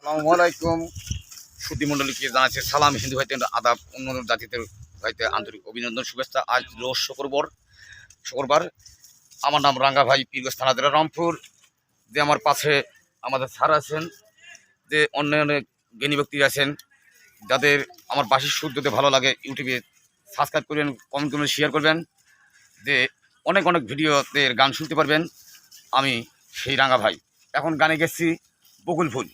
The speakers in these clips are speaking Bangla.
আসসালামু আলাইকুম। সুধীমণ্ডলীকে জানাচ্ছি সালাম, হিন্দু ভাইতে আদাব, অন্য জাতিদের ভাইতে আন্তরিক অভিনন্দন, শুভেচ্ছা। আজ রোজ শুক্রবার। আমার নাম রাঙ্গা ভাই, পীরগঞ্জ থানা জেলা রংপুর। যে আমার পাশে আমাদের স্যার আছেন, যে অন্য অনেক জ্ঞানী ব্যক্তি আছেন, যাদের আমার বাসির সুর যদি ভালো লাগে ইউটিউবে সাবস্ক্রাইব করবেন, কমেন্ট করবেন, শেয়ার করবেন, যে অনেক অনেক ভিডিওতে গান শুনতে পারবেন। আমি সেই রাঙ্গা ভাই। এখন গানে গেছি বকুল ফুল।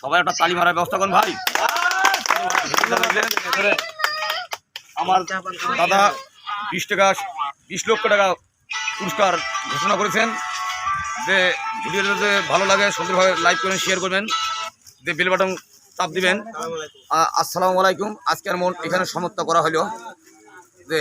সবাই একটা তালি মারার ব্যবস্থা করুন ভাই। আমার দাদা 20 লক্ষ টাকা পুরস্কার ঘোষণা করেছেন। যে ভিডিওটা যদি ভালো লাগে সুন্দরভাবে লাইক করবেন, শেয়ার করবেন, যে বেল বাটন চাপ দিবেন। আসসালামু আলাইকুম। আজকের মন এখানে সমাপ্ত করা হলো। যে